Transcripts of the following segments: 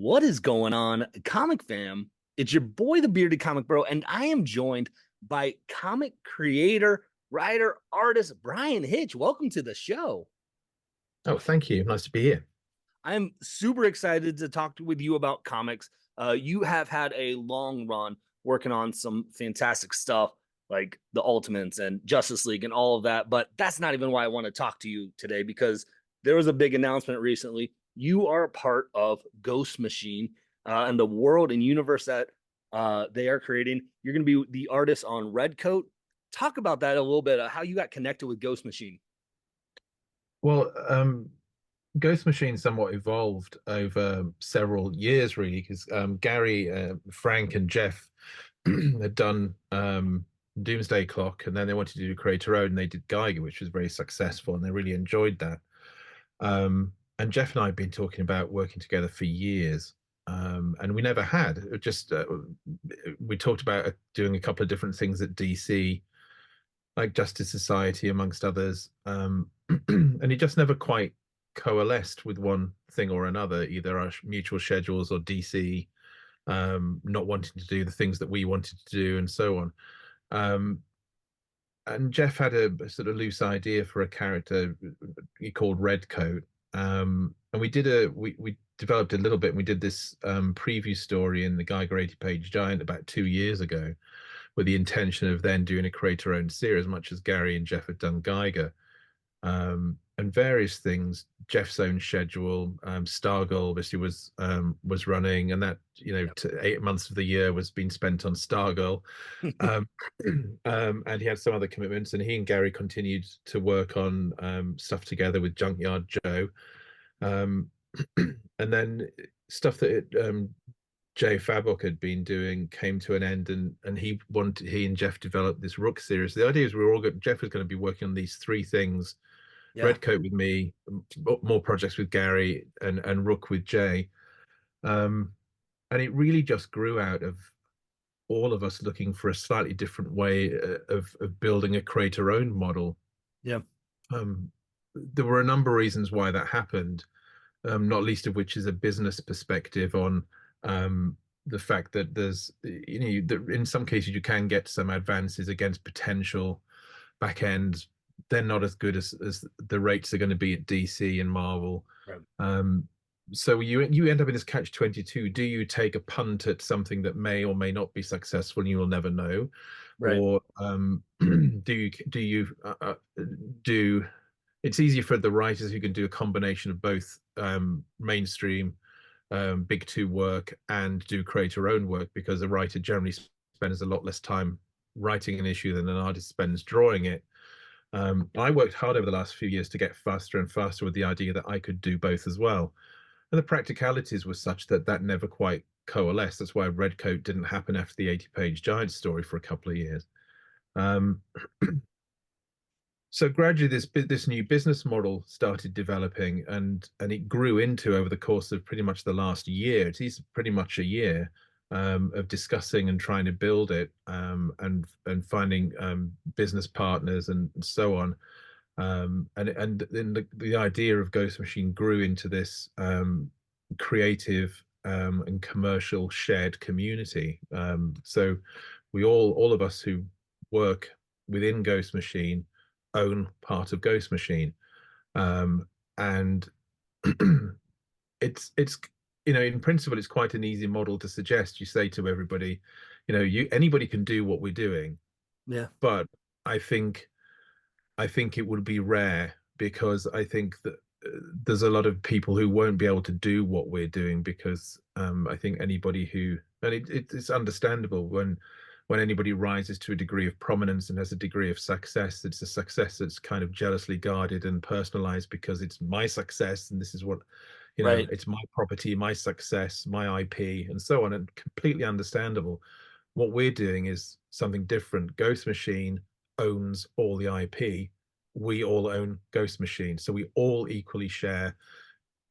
What is going on, comic fam? It's your boy, the bearded comic bro, and I am joined by comic creator, writer, artist Bryan Hitch. Welcome to the show. Oh, thank you. Nice to be here. I'm super excited to talk with you about comics. You have had a long run working on some fantastic stuff like the Ultimates and Justice League and all of that, but that's not even why I want to talk to you today because there was a big announcement recently. You are a part of Ghost Machine and the world and universe that they are creating. You're going to be the artist on Redcoat. Talk about that a little bit, how you got connected with Ghost Machine. Well, Ghost Machine somewhat evolved over several years, really, because Gary, Frank, and Jeff had done Doomsday Clock, and then they wanted to do Create Your Own, and they did Geiger, which was very successful, and they really enjoyed that. And Jeff and I had been talking about working together for years, and we never had. It just we talked about doing a couple of different things at DC, like Justice Society, amongst others. And he just never quite coalesced with one thing or another, either our mutual schedules or DC not wanting to do the things that we wanted to do, and so on. Um, and Jeff had a sort of loose idea for a character he called Redcoat. And we developed a little bit, and we did this preview story in the Geiger 80-page Giant about 2 years ago, with the intention of then doing a creator-owned series, much as Gary and Jeff had done Geiger, and various things. Jeff's own schedule, Stargirl obviously was running, and that 8 months of the year was being spent on Stargirl, um, and he had some other commitments, and he and Gary continued to work on stuff together with Junkyard Joe, um, and then stuff that Jay Fabok had been doing came to an end, and he and Jeff developed this Rook series. The idea is Jeff was going to be working on these three things: Yeah. Redcoat with me, more projects with Gary, and Rook with Jay. Um, and it really just grew out of all of us looking for a slightly different way of building a creator-owned model. Yeah. Um, there were a number of reasons why that happened, not least of which is a business perspective on the fact that in some cases you can get some advances against potential back ends. They're not as good as the rates are going to be at DC and Marvel. Right. So you end up in this catch-22. Do you take a punt at something that may or may not be successful and you will never know, Right. or do it's easier for the writers who can do a combination of both mainstream big two work and do creator own work, because a writer generally spends a lot less time writing an issue than an artist spends drawing it. I worked hard over the last few years to get faster and faster with the idea that I could do both as well. And the practicalities were such that that never quite coalesced. That's why Redcoat didn't happen after the 80-page Giant story for a couple of years. Um, so gradually this new business model started developing, and it grew into, over the course of pretty much the last year, it is pretty much a year, of discussing and trying to build it, and finding business partners and so on. And then the idea of Ghost Machine grew into this creative and commercial shared community. So all of us who work within Ghost Machine own part of Ghost Machine, and it's in principle it's quite an easy model to suggest. You say to everybody, anybody can do what we're doing, Yeah. but I think it would be rare, because I think that there's a lot of people who won't be able to do what we're doing, because I think anybody who, and it's understandable, when anybody rises to a degree of prominence and has a degree of success, it's a success that's kind of jealously guarded and personalized, because it's my success and this is what, Right. it's my property, my success, my IP, and so on, and completely understandable. What we're doing is something different. Ghost Machine owns all the IP. We all own Ghost Machine, so we all equally share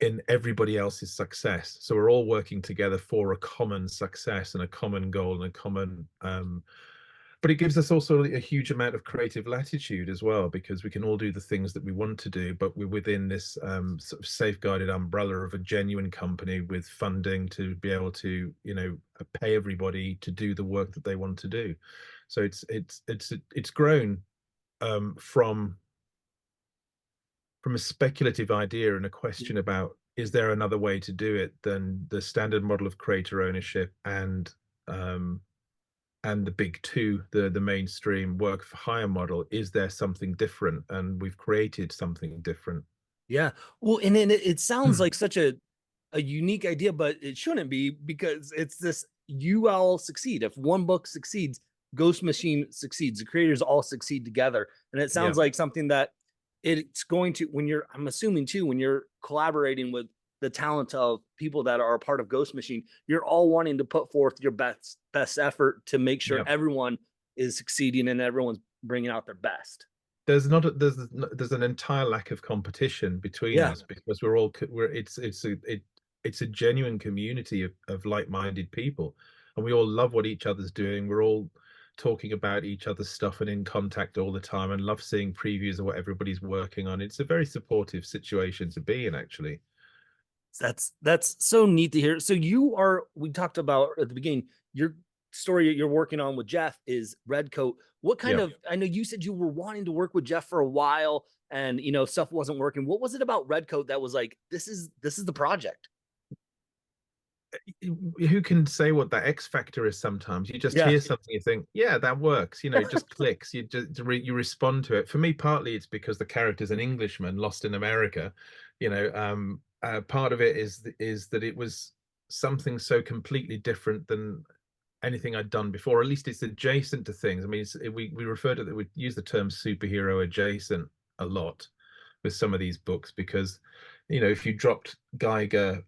in everybody else's success. So we're all working together for a common success and a common goal and a common but it gives us also a huge amount of creative latitude as well, because we can all do the things that we want to do, but we're within this sort of safeguarded umbrella of a genuine company with funding to be able to, pay everybody to do the work that they want to do. So it's grown from a speculative idea and a question about, is there another way to do it than the standard model of creator ownership um, and the big two, the mainstream work for hire model? Is there something different? And we've created something different. Yeah. Well, and then it sounds like such a unique idea, but it shouldn't be, because it's this, you all succeed. If one book succeeds, Ghost Machine succeeds. The creators all succeed together. And it Yeah. sounds like something that it's going to, when you're, I'm assuming too, when you're collaborating with the talent of people that are a part of Ghost Machine, you're all wanting to put forth your best effort to make sure Yeah. everyone is succeeding and everyone's bringing out their best. There's not a, there's an entire lack of competition between Yeah. us, because we're all we're it's a genuine community of like-minded people, and we all love what each other's doing. We're all talking about each other's stuff and in contact all the time, and love seeing previews of what everybody's working on. It's a very supportive situation to be in, actually. That's so neat to hear. So you are, we talked about at the beginning, your story you're working on with Jeff is Redcoat. What kind Yeah. of, I know you said you were wanting to work with Jeff for a while and stuff wasn't working. What was it about Redcoat that was like, this is the project? Who can say what that X factor is? Sometimes you just Yeah. hear something, you think, yeah, that works. It just clicks. You respond to it. For me, partly it's because the character's an Englishman lost in America. Part of it is that it was something so completely different than anything I'd done before. Or at least it's adjacent to things. I mean, we refer to that. We use the term superhero adjacent a lot with some of these books, because if you dropped Geiger,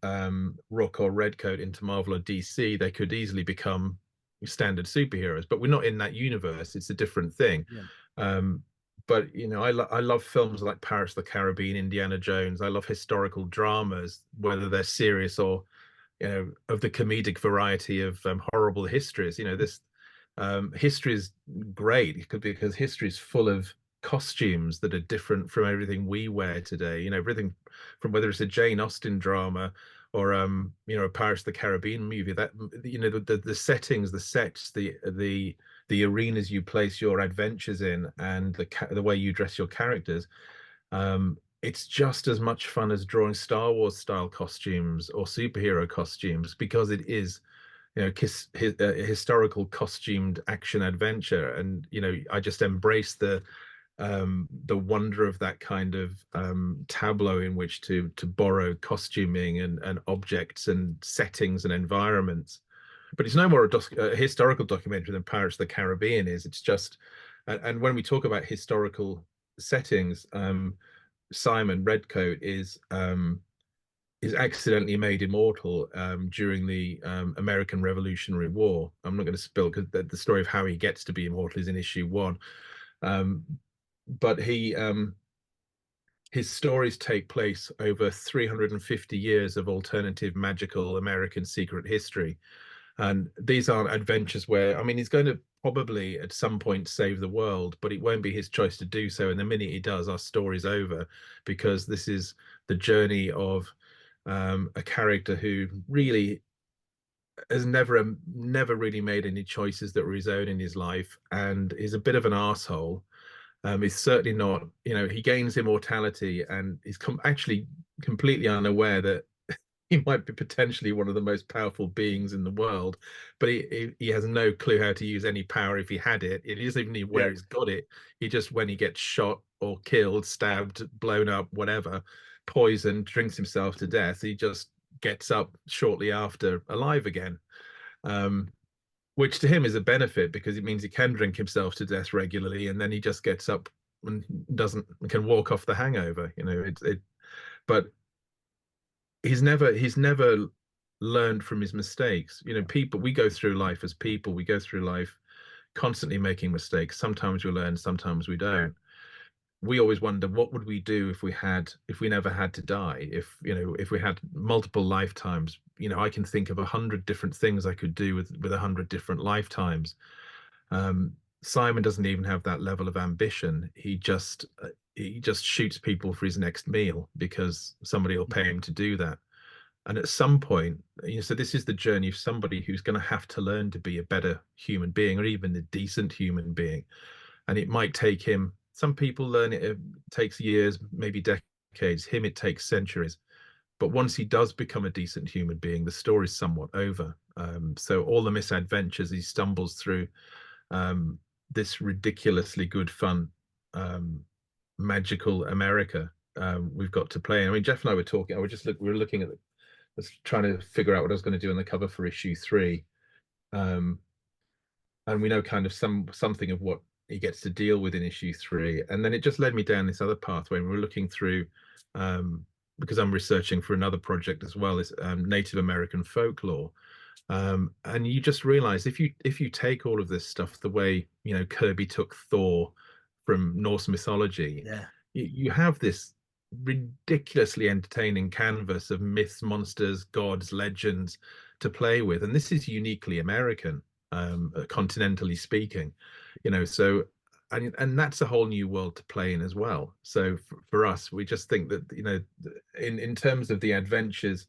Rook, or Redcoat into Marvel or DC, they could easily become standard superheroes, but we're not in that universe. It's a different thing. Yeah. um but I love films like Pirates of the Caribbean, Indiana Jones. I love historical dramas, whether they're serious or of the comedic variety of horrible histories. This history is great because history is full of costumes that are different from everything we wear today. Everything from whether it's a Jane Austen drama or a Pirates of the Caribbean movie. That the settings, the sets, the arenas you place your adventures in, and the way you dress your characters. It's just as much fun as drawing Star Wars style costumes or superhero costumes, because it is historical costumed action adventure. And I just embrace the wonder of that kind of tableau in which to borrow costuming and objects and settings and environments. But it's no more a historical documentary than Pirates of the Caribbean is. It's just, and when we talk about historical settings, Simon Redcoat is accidentally made immortal during the American Revolutionary War. I'm not going to spill, because the story of how he gets to be immortal is in issue 1. Um, but his stories take place over 350 years of alternative magical American secret history. And these aren't adventures where, I mean, he's going to probably at some point save the world, but it won't be his choice to do so. And the minute he does, our story's over, because this is the journey of a character who really has never really made any choices that were his own in his life, and is a bit of an asshole. He's certainly not, he gains immortality and is actually completely unaware that he might be potentially one of the most powerful beings in the world, but he has no clue how to use any power if he had it. It isn't even where Yeah. he's got it. He just, when he gets shot or killed, stabbed, blown up, whatever, poisoned, drinks himself to death, he just gets up shortly after alive again. Um, which to him is a benefit, because it means he can drink himself to death regularly, and then he just gets up and doesn't can walk off the hangover. But he's never learned from his mistakes. People, we go through life as people, we go through life constantly making mistakes. Sometimes we learn, sometimes we don't. We always wonder, what would we do if we never had to die, if we had multiple lifetimes. I can think of 100 different things I could do with 100 different lifetimes. Simon doesn't even have that level of ambition. He just shoots people for his next meal because somebody will pay him to do that. And at some point, so this is the journey of somebody who's going to have to learn to be a better human being or even a decent human being. And it might take him, some people learn it, it takes years, maybe decades. Him, it takes centuries. But once he does become a decent human being, the story's somewhat over. So all the misadventures he stumbles through, um, this ridiculously good fun, magical America we've got to play. I mean, Jeff and I were talking. We were looking at was trying to figure out what I was going to do on the cover for issue 3. Um, and we know kind of something of what he gets to deal with in issue 3. And then it just led me down this other pathway. We were looking through, because I'm researching for another project as well, is Native American folklore. And you just realize if you take all of this stuff the way Kirby took Thor from Norse mythology, Yeah. you have this ridiculously entertaining canvas of myths, monsters, gods, legends to play with, and this is uniquely American, continentally speaking. So and that's a whole new world to play in as well. So for us, we just think that in terms of the adventures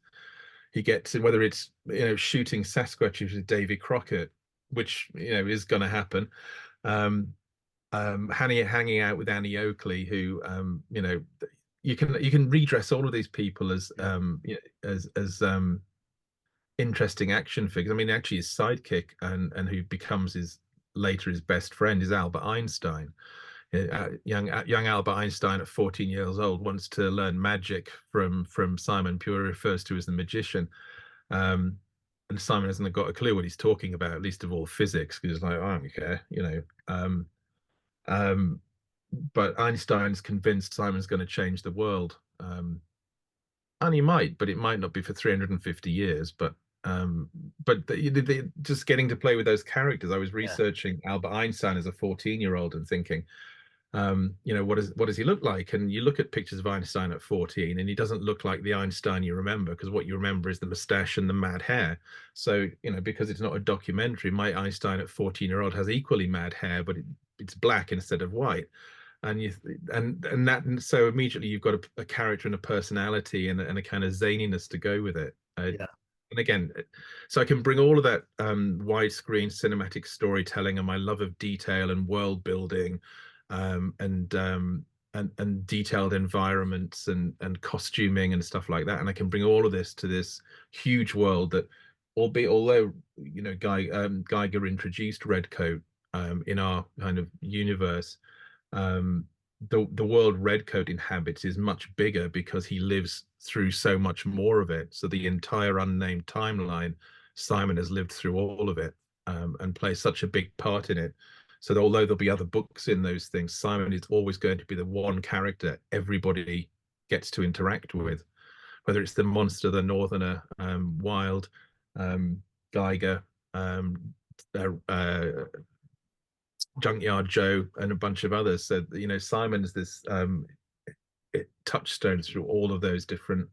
he gets, whether it's shooting Sasquatches with Davy Crockett, which is going to happen, hanging out with Annie Oakley, who you can redress all of these people as Yeah. interesting action figures. I mean, actually, his sidekick and who becomes his later his best friend is Albert Einstein. Young Albert Einstein at 14 years old wants to learn magic from Simon Pure, refers to as the magician. And Simon hasn't got a clue what he's talking about, least of all physics, because he's like, I don't care. Um, but Einstein's convinced Simon's going to change the world. And he might, but it might not be for 350 years. But just getting to play with those characters. I was Yeah. researching Albert Einstein as a 14-year-old and thinking, what does he look like? And you look at pictures of Einstein at 14, and he doesn't look like the Einstein you remember, because what you remember is the mustache and the mad hair. So, because it's not a documentary, my Einstein at 14-year-old has equally mad hair, but it's black instead of white. And so immediately you've got a character and a personality and a kind of zaniness to go with it. Yeah. And again, so I can bring all of that widescreen cinematic storytelling and my love of detail and world building, um, and um, and detailed environments and costuming and stuff like that, and I can bring all of this to this huge world that, although Geiger introduced Redcoat in our kind of universe, um, the world Redcoat inhabits is much bigger because he lives through so much more of it. So the entire unnamed timeline, Simon has lived through all of it, and plays such a big part in it. So that although there'll be other books in those things, Simon is always going to be the one character everybody gets to interact with, whether it's the monster, the northerner, Wild, Geiger, um, Junkyard Joe, and a bunch of others. So Simon is this touchstone through all of those different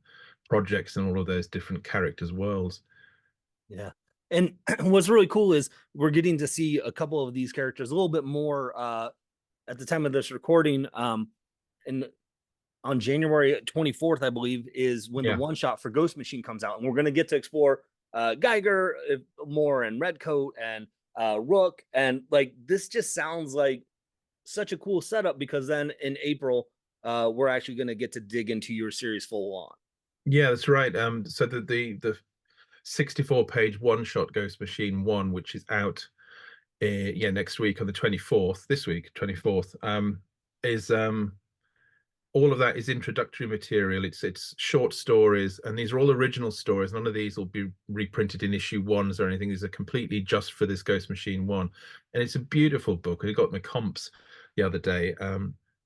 projects and all of those different characters' worlds. Yeah. And what's really cool is we're getting to see a couple of these characters a little bit more at the time of this recording. And on January 24th, I believe, is when the Yeah. one shot for Ghost Machine comes out. And we're going to get to explore Geiger more, and Redcoat, and Rook. And like, this just sounds like such a cool setup, because then in April, we're actually going to get to dig into your series full on. Yeah, that's right. So the 64-page one-shot Ghost Machine 1, which is out next week on the 24th, this week 24th, is all of that is introductory material. It's short stories, and these are all original stories. None of these will be reprinted in issue 1s or anything. These are completely just for this Ghost Machine 1, and it's a beautiful book. I got my comps the other day.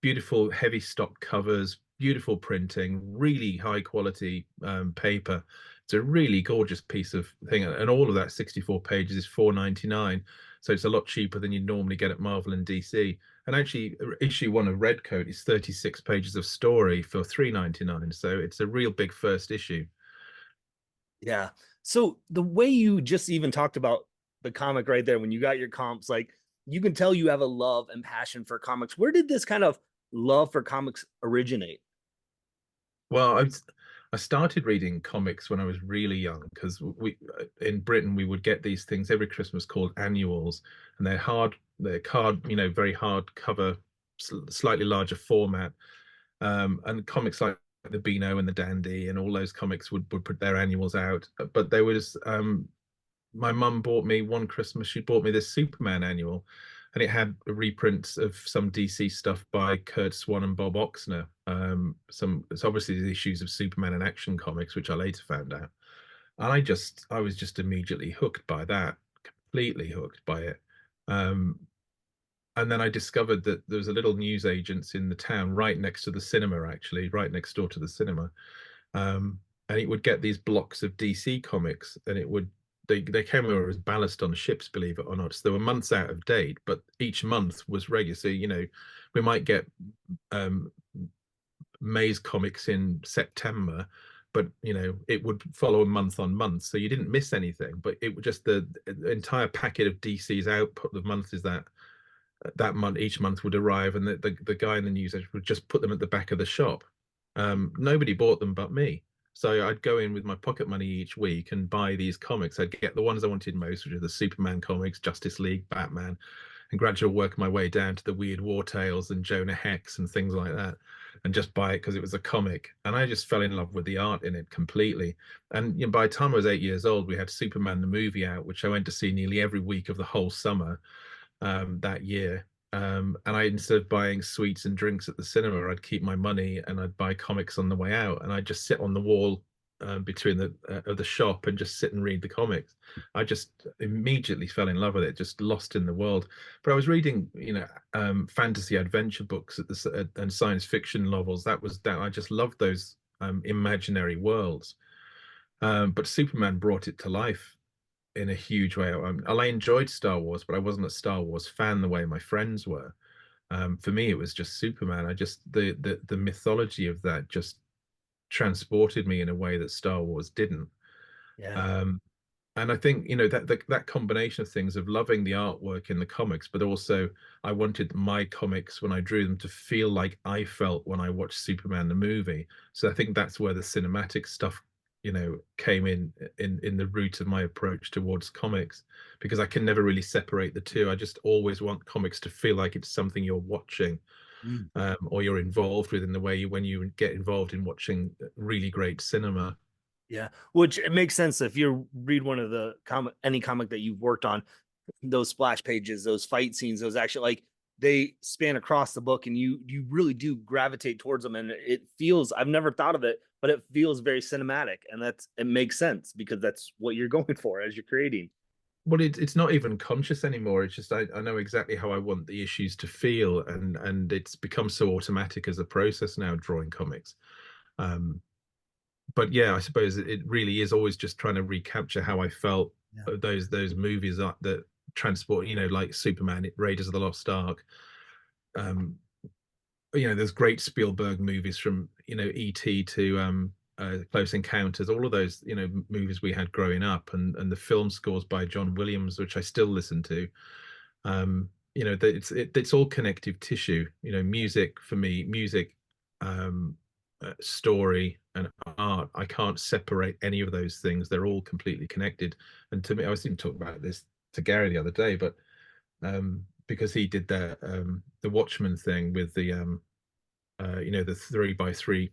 Beautiful heavy stock covers, beautiful printing, really high quality paper. It's a really gorgeous piece of thing, and all of that 64 pages is $4.99, so it's a lot cheaper than you normally get at Marvel and DC. And actually, issue 1 of Redcoat is 36 pages of story for $3.99. So it's a real big first issue. Yeah. So the way you just even talked about the comic right there, when you got your comps, like, you can tell you have a love and passion for comics. Where did this kind of love for comics originate? Well, I started reading comics when I was really young because we in Britain we would get these things every Christmas called annuals, and they're card, very hard cover, slightly larger format, and comics like the Beano and the Dandy and all those comics would put their annuals out. But there was my mum bought me one Christmas, she bought me this Superman annual, and it had reprints of some DC stuff by Kurt Swan and Bob Oxner. It's obviously the issues of Superman and Action Comics, which I later found out. And I was just immediately hooked by that, completely hooked by it. Um, and then I discovered that there was a little news agents in the town right next to the cinema, actually, right next door to the cinema. And it would get these blocks of DC comics, and they came over as ballast on ships, believe it or not. So they were months out of date, but each month was regular. So we might get um, May's comics in September, but it would follow a month on month, so you didn't miss anything. But it would just the entire packet of DC's output the month is that month each month would arrive, and the guy in the news would just put them at the back of the shop. Nobody bought them but me. So I'd go in with my pocket money each week and buy these comics. I'd get the ones I wanted most, which are the Superman comics, Justice League, Batman, and gradually work my way down to the Weird War Tales and Jonah Hex and things like that, and just buy it because it was a comic. And I just fell in love with the art in it completely. And by the time I was 8 years old, we had Superman the movie out, which I went to see nearly every week of the whole summer that year. And I, instead of buying sweets and drinks at the cinema, I'd keep my money and I'd buy comics on the way out, and I'd just sit on the wall between the of the shop and just sit and read the comics. I just immediately fell in love with it, just lost in the world. But I was reading, fantasy adventure books and science fiction novels. That I just loved those imaginary worlds. But Superman brought it to life in a huge way. I enjoyed Star Wars, but I wasn't a Star Wars fan the way my friends were. For me, it was just Superman. I just the mythology of that just transported me in a way that Star Wars didn't. Yeah. Um, and I think that combination of things of loving the artwork in the comics, but also I wanted my comics when I drew them to feel like I felt when I watched Superman the movie. So I think that's where the cinematic stuff came in the root of my approach towards comics, because I can never really separate the two. I just always want comics to feel like it's something you're watching, Mm. or you're involved with, in the way when you get involved in watching really great cinema. Yeah, which it makes sense if you read one of the any comic that you've worked on, those splash pages, those fight scenes, those actually like they span across the book, and you really do gravitate towards them, and it feels. I've never thought of it, but it feels very cinematic, and it makes sense because that's what you're going for as you're creating. Well, it's not even conscious anymore. It's just I know exactly how I want the issues to feel, and it's become so automatic as a process now, drawing comics. Um, but yeah, I suppose it really is always just trying to recapture how I felt Yeah. those movies that transport, like Superman, Raiders of the Lost Ark. Um, there's great Spielberg movies from E.T. to Close Encounters, all of those movies we had growing up, and the film scores by John Williams, which I still listen to. It's all connective tissue. Music for me, music, story, and art. I can't separate any of those things. They're all completely connected. And to me, I was even talking about this to Gary the other day, but because he did the Watchmen thing with the 3 by 3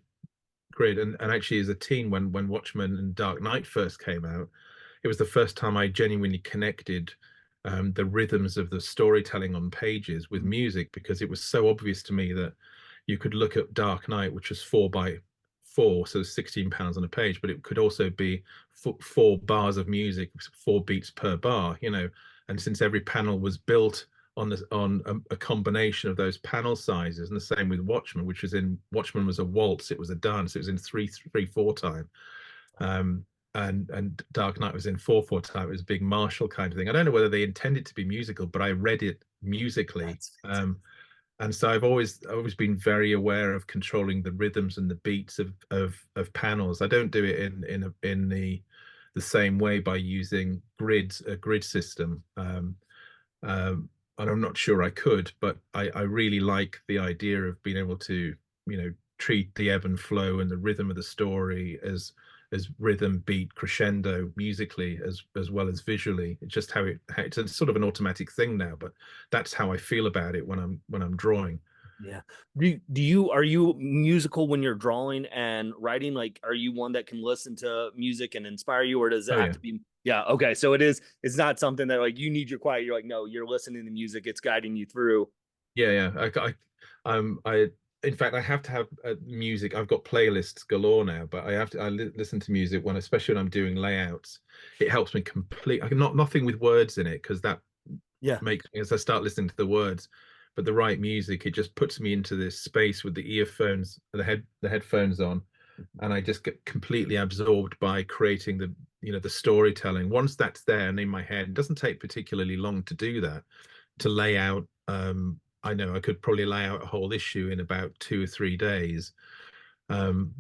grid, and actually as a teen, when Watchmen and Dark Knight first came out, it was the first time I genuinely connected the rhythms of the storytelling on pages with music, because it was so obvious to me that you could look at Dark Knight, which was 4 by 4, so £16 on a page, but it could also be 4 bars of music, 4 beats per bar, and since every panel was built on a combination of those panel sizes, and the same with Watchmen, Watchmen was a waltz, it was a dance, it was in 3/3/4 time, and Dark Knight was in 4/4 time. It was a big martial kind of thing. I don't know whether they intended to be musical, but I read it musically. That's fantastic. And so I've always been very aware of controlling the rhythms and the beats of panels. I don't do it in the same way by using a grid system. and I'm not sure I could, but I really like the idea of being able to, treat the ebb and flow and the rhythm of the story as rhythm, beat, crescendo musically as well as visually. It's just how it's a sort of an automatic thing now, but that's how I feel about it when I'm drawing. Yeah. Do you are you musical when you're drawing and writing? Like, are you one that can listen to music and inspire you, or does it Oh have yeah. to be? Yeah. Okay. So it's not something that like you need your quiet. You're like, no, you're listening to music. It's guiding you through. Yeah, yeah. In fact, I have to have music. I've got playlists galore now, but I li listen to music when, especially when I'm doing layouts. It helps me complete. I can not nothing with words in it because that Yeah. makes me, as I start listening to the words, but the right music, it just puts me into this space with the earphones, the headphones on, and I just get completely absorbed by creating the storytelling. Once that's there and in my head, it doesn't take particularly long to do that, to lay out. I know I could probably lay out a whole issue in about 2 or 3 days. Um,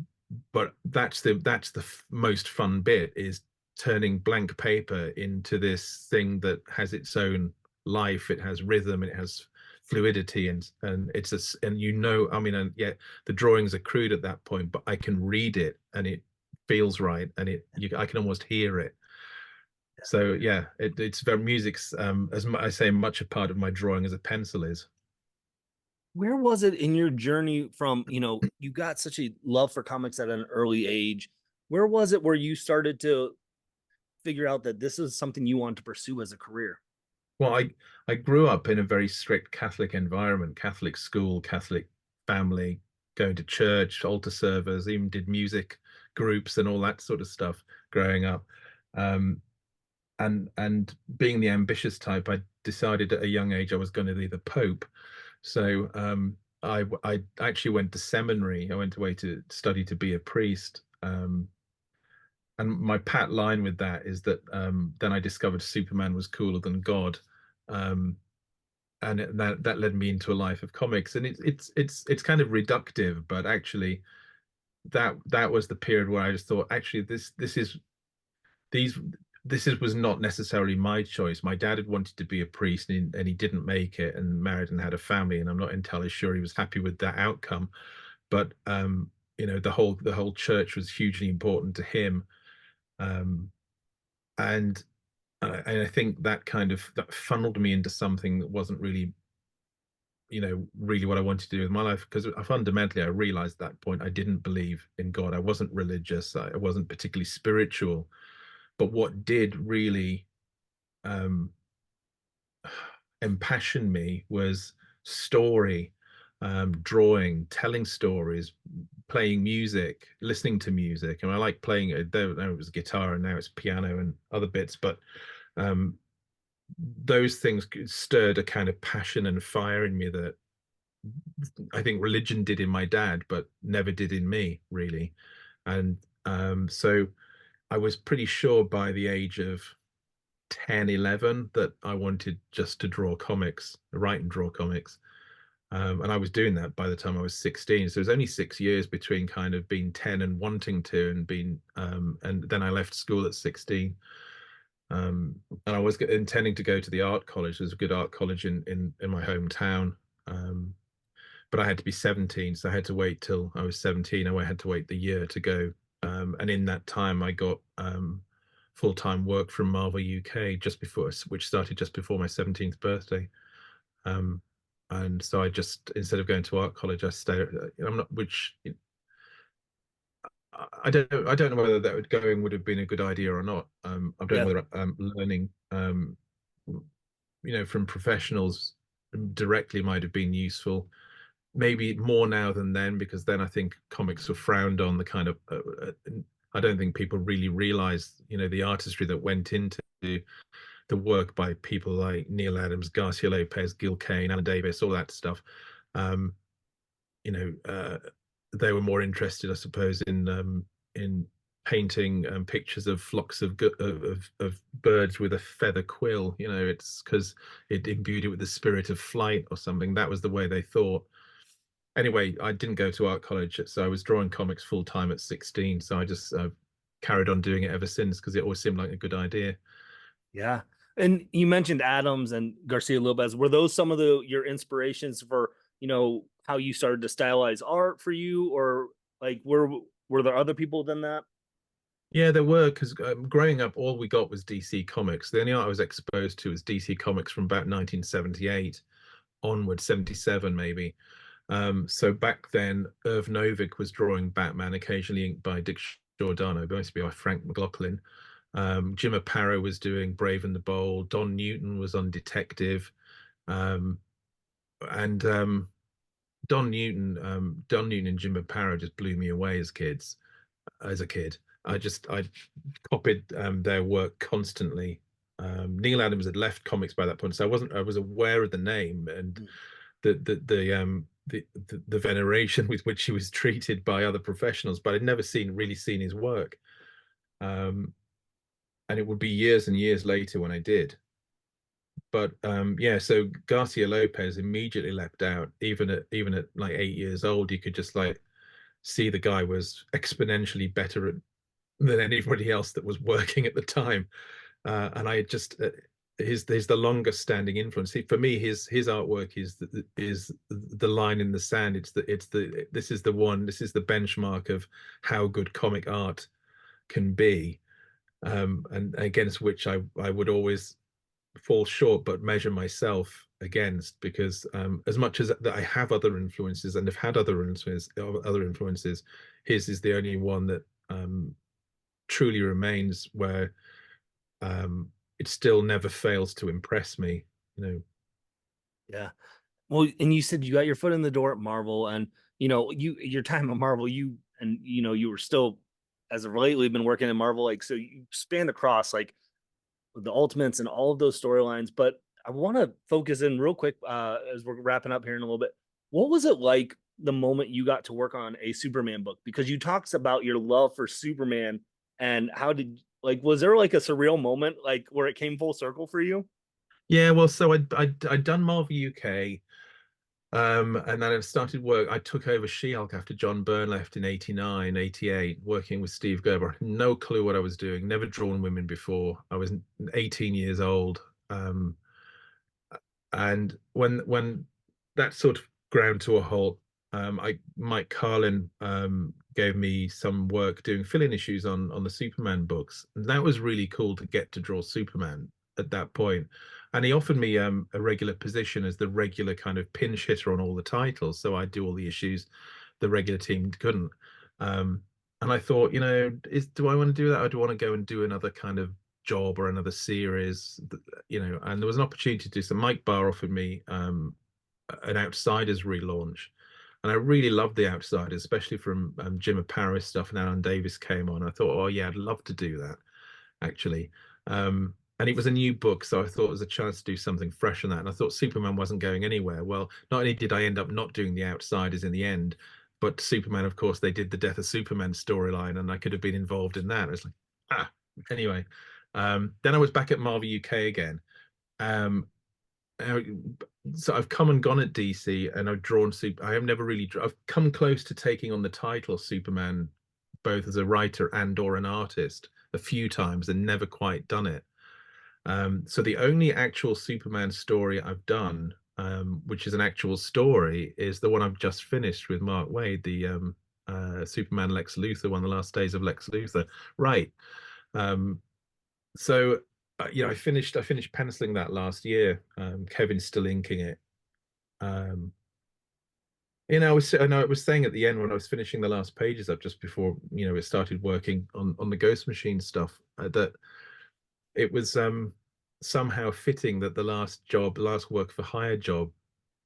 but that's the most fun bit, is turning blank paper into this thing that has its own life. It has rhythm, it has fluidity, and and I mean, and yeah, the drawings are crude at that point, but I can read it and it feels right, and I can almost hear it. So yeah, it's very music's, I say, much a part of my drawing as a pencil is. Where was it in your journey from, you got such a love for comics at an early age? Where was it where you started to figure out that this is something you want to pursue as a career? Well, I grew up in a very strict Catholic environment, Catholic school, Catholic family, going to church, altar servers, even did music groups and all that sort of stuff growing up. Um, and being the ambitious type, I decided at a young age I was going to be the Pope. So I actually went to seminary. I went away to study to be a priest. And my pat line with that is that then I discovered Superman was cooler than God. Um, that led me into a life of comics, and it's kind of reductive, but actually that was the period where I just thought, actually, these this is was not necessarily my choice. My dad had wanted to be a priest, and he didn't make it, and married and had a family, and I'm not entirely sure he was happy with that outcome. But the whole church was hugely important to him. um and and I think that funneled me into something that wasn't really what I wanted to do with my life, because fundamentally I realized at that point I didn't believe in God. I wasn't religious. I wasn't particularly spiritual. But what did really um, impassion me was story, drawing, telling stories, playing music, listening to music. And I like playing it. There it was guitar, and now it's piano and other bits. But um, those things stirred a kind of passion and fire in me that I think religion did in my dad, but never did in me, really. And so I was pretty sure by the age of 10, 11 that I wanted just to draw comics, write and draw comics. And I was doing that by the time I was 16. So it was only 6 years between kind of being 10 and wanting to, and then I left school at 16. And I was intending to go to the art college. There's a good art college in my hometown. Um, but I had to be 17, so I had to wait till I was 17. I had to wait the year to go. And in that time, I got full-time work from Marvel UK which started just before my 17th birthday. Um, and so I just, instead of going to art college, I stayed. I'm not, which I don't know whether going would have been a good idea or not. I don't Yeah. know whether learning, from professionals directly might have been useful, maybe more now than then, because then I think comics were frowned on. I don't think people really realized, the artistry that went into the work by people like Neil Adams, Garcia Lopez, Gil Kane, Alan Davis, all that stuff. Um, you know, uh, they were more interested, I suppose, in painting pictures of flocks of birds with a feather quill. It's because it imbued it with the spirit of flight or something. That was the way they thought. Anyway, I didn't go to art college, so I was drawing comics full time at 16. So I just carried on doing it ever since, because it always seemed like a good idea. Yeah. And you mentioned Adams and Garcia Lopez. Were those some of your inspirations for, how you started to stylize art for you, or like were there other people than that? Yeah, there were because growing up, all we got was DC Comics. The only art I was exposed to was DC Comics from about 1978 onward, 77 maybe. So back then, Irv Novick was drawing Batman, occasionally inked by Dick Giordano, mostly by Frank McLaughlin. Jim Aparo was doing Brave and the Bold. Don Newton was on Detective. Um, and Don Newton and Jim Aparo just blew me away as kids. As a kid, I copied their work constantly. Neil Adams had left comics by that point, so I was aware of the name and the veneration with which he was treated by other professionals, but I'd never really seen his work. Um, and it would be years and years later when I did. But yeah, so Garcia Lopez immediately leapt out. Even at like 8 years old, you could just like see the guy was exponentially better than anybody else that was working at the time. And I just his the longest standing influence. For me, his artwork is the line in the sand. It's the this is the one. This is the benchmark of how good comic art can be, and against which I would always fall short, but measure myself against because as much as that I have other influences and have had other influences, his is the only one that truly remains where it still never fails to impress me. You know, Yeah. Well, and you said you got your foot in the door at Marvel, and your time at Marvel, you were still as of lately been working in Marvel, like so you spanned across like the Ultimates and all of those storylines. But I want to focus in real quick as we're wrapping up here in a little bit. What was it like the moment you got to work on a Superman book? Because you talked about your love for Superman, and how did like was there like a surreal moment like where it came full circle for you? yeah. Well, so I'd done Marvel UK. And then I started work. I took over She-Hulk after John Byrne left in 89, 88, working with Steve Gerber. No clue what I was doing. Never drawn women before. I was 18 years old. Um, and when that sort of ground to a halt, I Mike Carlin gave me some work doing fill-in issues on the Superman books. And that was really cool to get to draw Superman at that point. And he offered me a regular position as the regular kind of pinch hitter on all the titles. So I do all the issues the regular team couldn't. Um, and I thought, do I want to do that, or do I want to go and do another kind of job or another series? And there was an opportunity to do some. Mike Barr offered me an Outsiders relaunch, and I really loved the Outsiders, especially from Jim Paris stuff. And Alan Davis came on. I thought, oh yeah, I'd love to do that actually. And it was a new book, so I thought it was a chance to do something fresh on that. And I thought Superman wasn't going anywhere. Well, not only did I end up not doing the Outsiders in the end, but Superman, of course, they did the Death of Superman storyline, and I could have been involved in that. It's like, anyway. Then I was back at Marvel UK again. Um, so I've come and gone at DC, and I've drawn Super. I have never really. I've come close to taking on the title Superman, both as a writer and or an artist, a few times, and never quite done it. So the only actual Superman story I've done, which is an actual story, is the one I've just finished with Mark Waid, the Superman Lex Luthor, one of the last days of Lex Luthor. Right. Um, so I finished penciling that last year. Kevin's still inking it. Um, I know I was saying at the end when I was finishing the last pages up just before it started working on the Ghost Machine stuff, that it was somehow fitting that last work for hire job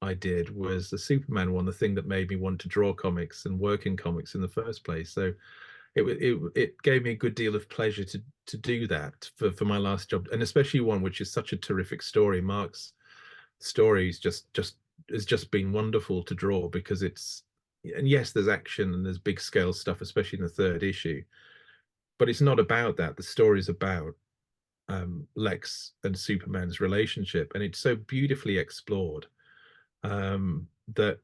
I did was the Superman one, the thing that made me want to draw comics and work in comics in the first place. So it gave me a good deal of pleasure to do that for my last job, and especially one which is such a terrific story. Mark's story is just has just been wonderful to draw because and yes, there's action and there's big scale stuff, especially in the third issue, but it's not about that. The story's about Lex and Superman's relationship, and it's so beautifully explored that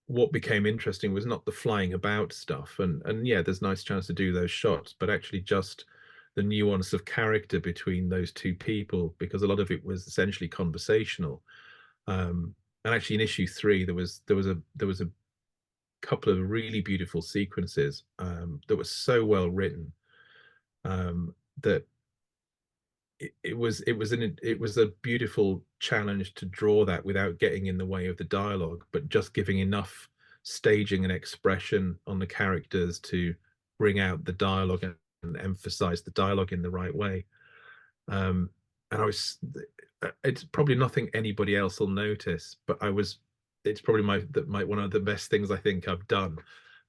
what became interesting was not the flying about stuff, and yeah, there's nice chance to do those shots, but actually just the nuance of character between those two people, because a lot of it was essentially conversational. And actually, in issue three, there was a couple of really beautiful sequences that were so well written, that it was a beautiful challenge to draw that without getting in the way of the dialogue, but just giving enough staging and expression on the characters to bring out the dialogue and emphasize the dialogue in the right way. Um, and I was, it's probably nothing anybody else will notice, but it's probably my one of the best things I think I've done.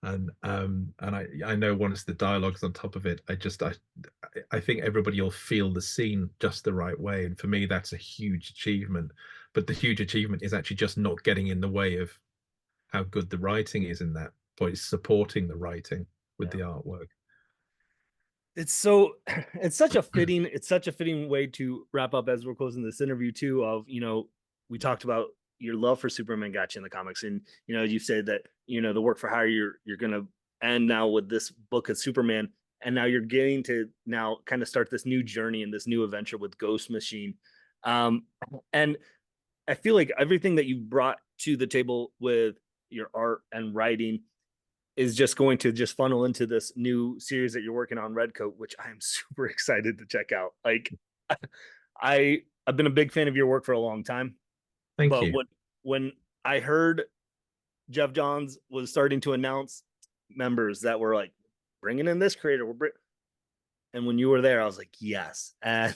And I know once the dialogue's on top of it, I think everybody will feel the scene just the right way. And for me, that's a huge achievement. But the huge achievement is actually just not getting in the way of how good the writing is in that, but it's supporting the writing with Yeah. the artwork. It's so it's such a fitting way to wrap up as we're closing this interview too. Of we talked about your love for Superman got you in the comics, and you said that the work for hire you're gonna end now with this book of Superman, and now you're getting to now kind of start this new journey and this new adventure with Ghost Machine. Um, and I feel like everything that you brought to the table with your art and writing is just going to just funnel into this new series that you're working on, Redcoat, which I am super excited to check out. Like, I've been a big fan of your work for a long time, Thank but you. when I heard Jeff Johns was starting to announce members that were like bringing in this creator, and when you were there, I was like, yes, and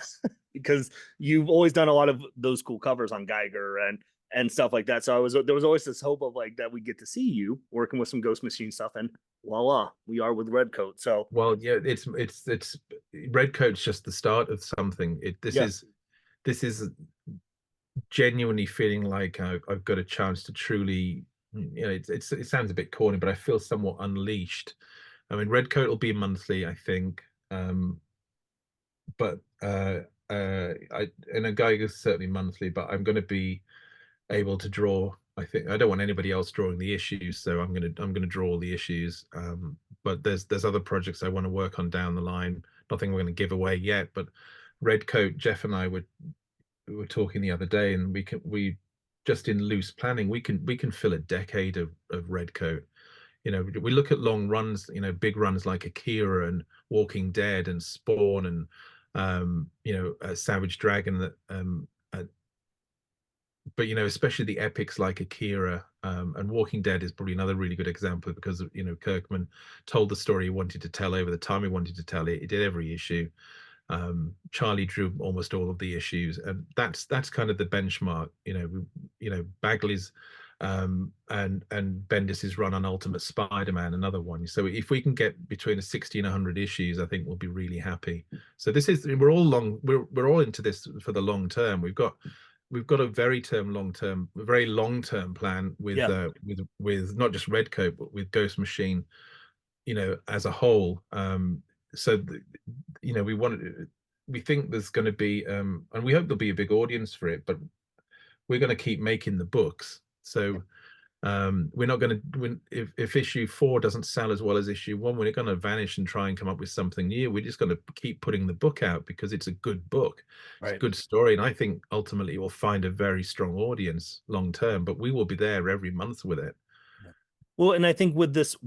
because you've always done a lot of those cool covers on Geiger and stuff like that. So there was always this hope of like that we get to see you working with some Ghost Machine stuff, and voila, we are with Redcoat. So Well, yeah, it's Redcoat's just the start of something. yeah, This is genuinely feeling like I've got a chance to truly, it sounds a bit corny, but I feel somewhat unleashed. I mean, Redcoat will be monthly, I think, but I and a Geiger's certainly monthly, but I'm going to be able to draw. I think I don't want anybody else drawing the issues, so I'm gonna draw all the issues. But there's other projects I want to work on down the line. Nothing we're going to give away yet, but Redcoat, Jeff and I we were talking the other day, and we just in loose planning, we can fill a decade of Redcoat. We look at long runs, big runs like Akira and Walking Dead and Spawn and Savage Dragon, that but especially the epics like Akira, and Walking Dead is probably another really good example, because Kirkman told the story he wanted to tell over the time he wanted to tell it. He did every issue. Charlie drew almost all of the issues, and that's kind of the benchmark. Bagley's and Bendis's run on Ultimate Spider-Man, another one. So if we can get between a 60 and 100 issues, I think we'll be really happy. So we're all into this for the long term. We've got a very long term plan with yeah. not just Redcoat, but with Ghost Machine, as a whole. So we think there's going to be, and we hope there'll be a big audience for it, but we're going to keep making the books. So we're not going to, if issue 4 doesn't sell as well as issue 1, we're not going to vanish and try and come up with something new. We're just going to keep putting the book out because it's a good book. It's a Right. good story, and I think ultimately it will find a very strong audience long term. But we will be there every month with it. Well, and I think with this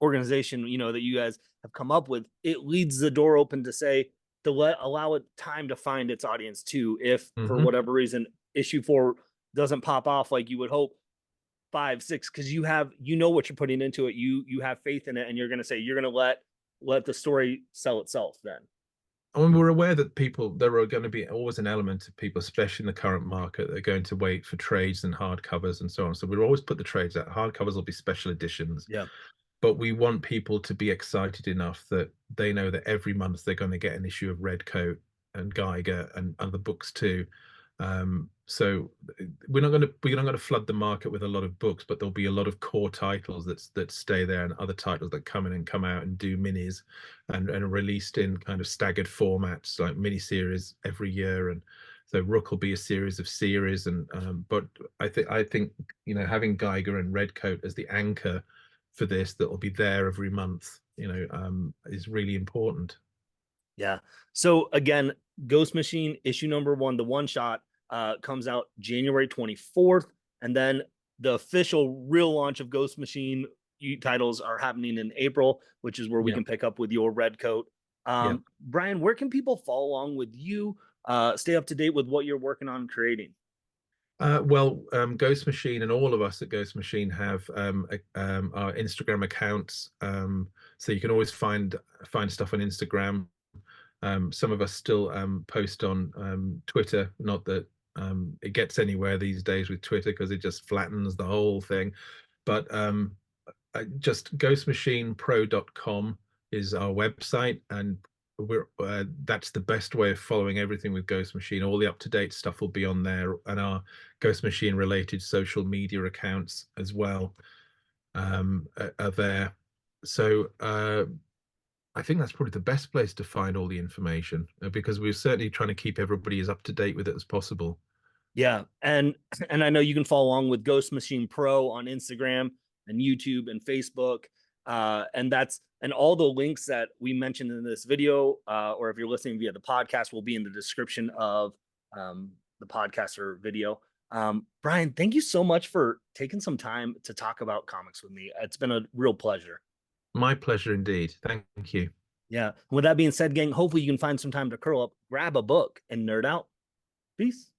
organization, that you guys have come up with, it leads the door open to say to allow it time to find its audience too. If for Hmm. whatever reason issue 4 doesn't pop off like you would hope, 5, 6, because what you're putting into it, you have faith in it, and you're gonna let the story sell itself. Then I mean, we're aware that there are going to be always an element of people, especially in the current market, that are going to wait for trades and hardcovers and so on. So we'll always put the trades out. Hardcovers will be special editions, yeah, but we want people to be excited enough that they know that every month they're going to get an issue of Redcoat and Geiger and other books too. So we're not going to flood the market with a lot of books, but there'll be a lot of core titles that stay there, and other titles that come in and come out and do minis, and are released in kind of staggered formats like miniseries every year. And so Rook will be a series of series, and but I think having Geiger and Redcoat as the anchor for this, that will be there every month, is really important. Yeah. So again, Ghost Machine issue number one, the one shot, comes out January 24th. And then the official real launch of Ghost Machine titles are happening in April, which is where we Yeah, can pick up with your Red Coat. yeah. Bryan, where can people follow along with you? Stay up to date with what you're working on creating. Ghost Machine and all of us at Ghost Machine have our Instagram accounts, so you can always find stuff on Instagram. Some of us still post on Twitter. Not that it gets anywhere these days with Twitter because it just flattens the whole thing. But just ghostmachinepro.com is our website, and we're that's the best way of following everything with Ghost Machine. All the up-to-date stuff will be on there, and our Ghost Machine related social media accounts as well are there. So I think that's probably the best place to find all the information because we're certainly trying to keep everybody as up to date with it as possible. Yeah, and I know you can follow along with Ghost Machine Pro on Instagram and YouTube and Facebook, and all the links that we mentioned in this video, or if you're listening via the podcast, will be in the description of the podcast or video. Bryan, thank you so much for taking some time to talk about comics with me. It's been a real pleasure. My pleasure indeed. Thank you. Yeah. With that being said, gang, hopefully you can find some time to curl up, grab a book, and nerd out. Peace.